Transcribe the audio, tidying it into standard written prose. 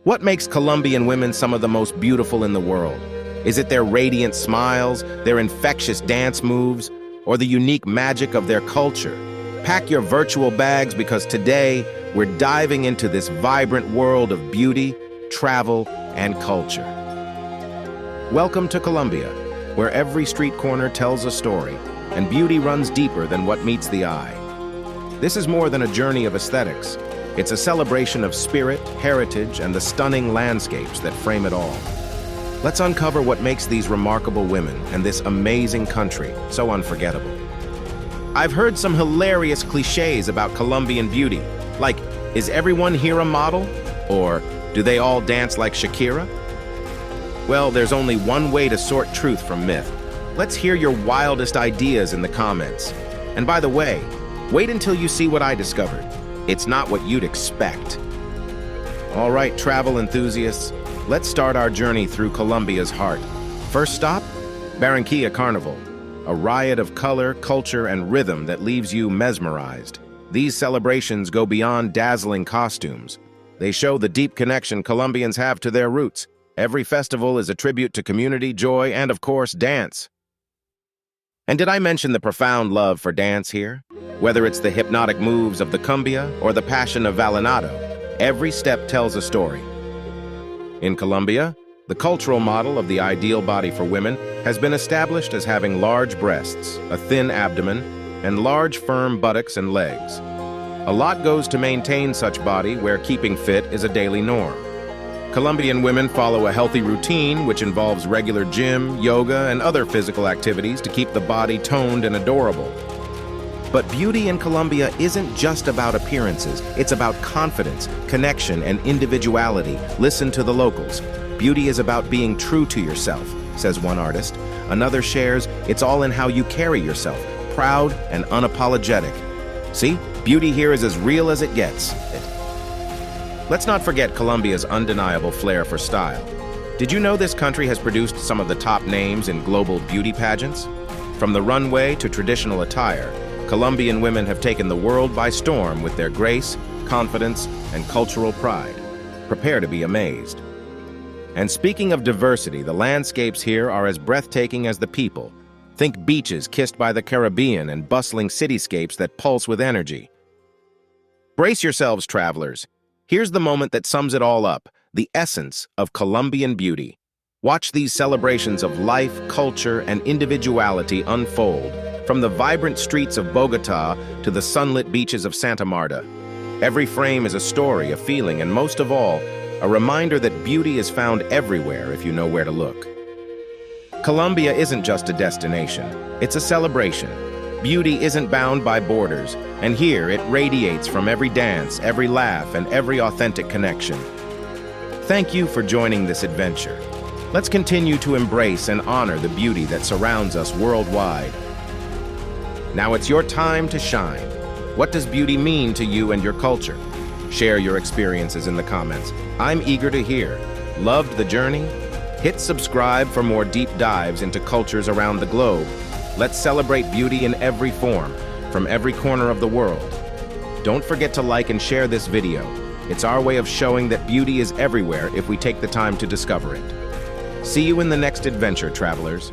What makes Colombian women some of the most beautiful in the world? Is it their radiant smiles, their infectious dance moves, or the unique magic of their culture? Pack your virtual bags because today we're diving into this vibrant world of beauty, travel, and culture. Welcome to Colombia, where every street corner tells a story, and beauty runs deeper than what meets the eye. This is more than a journey of aesthetics. It's a celebration of spirit, heritage, and the stunning landscapes that frame it all. Let's uncover what makes these remarkable women and this amazing country so unforgettable. I've heard some hilarious cliches about Colombian beauty, like, is everyone here a model? Or, do they all dance like Shakira? Well, there's only one way to sort truth from myth. Let's hear your wildest ideas in the comments. And by the way, wait until you see what I discovered. It's not what you'd expect. All right, travel enthusiasts, let's start our journey through Colombia's heart. First stop, Barranquilla Carnival, a riot of color, culture, and rhythm that leaves you mesmerized. These celebrations go beyond dazzling costumes. They show the deep connection Colombians have to their roots. Every festival is a tribute to community, joy, and of course, dance. And did I mention the profound love for dance here? Whether it's the hypnotic moves of the cumbia or the passion of vallenato, every step tells a story. In Colombia, the cultural model of the ideal body for women has been established as having large breasts, a thin abdomen, and large firm buttocks and legs. A lot goes to maintain such body where keeping fit is a daily norm. Colombian women follow a healthy routine which involves regular gym, yoga, and other physical activities to keep the body toned and adorable. But beauty in Colombia isn't just about appearances. It's about confidence, connection, and individuality. Listen to the locals. Beauty is about being true to yourself, says one artist. Another shares, it's all in how you carry yourself, proud and unapologetic. See, beauty here is as real as it gets. Let's not forget Colombia's undeniable flair for style. Did you know this country has produced some of the top names in global beauty pageants? From the runway to traditional attire, Colombian women have taken the world by storm with their grace, confidence, and cultural pride. Prepare to be amazed. And speaking of diversity, the landscapes here are as breathtaking as the people. Think beaches kissed by the Caribbean and bustling cityscapes that pulse with energy. Brace yourselves, travelers. Here's the moment that sums it all up, the essence of Colombian beauty. Watch these celebrations of life, culture, and individuality unfold, from the vibrant streets of Bogota to the sunlit beaches of Santa Marta. Every frame is a story, a feeling, and most of all, a reminder that beauty is found everywhere if you know where to look. Colombia isn't just a destination, it's a celebration. Beauty isn't bound by borders, and here it radiates from every dance, every laugh, and every authentic connection. Thank you for joining this adventure. Let's continue to embrace and honor the beauty that surrounds us worldwide. Now it's your time to shine. What does beauty mean to you and your culture? Share your experiences in the comments. I'm eager to hear. Loved the journey? Hit subscribe for more deep dives into cultures around the globe. Let's celebrate beauty in every form, from every corner of the world. Don't forget to like and share this video. It's our way of showing that beauty is everywhere if we take the time to discover it. See you in the next adventure, travelers.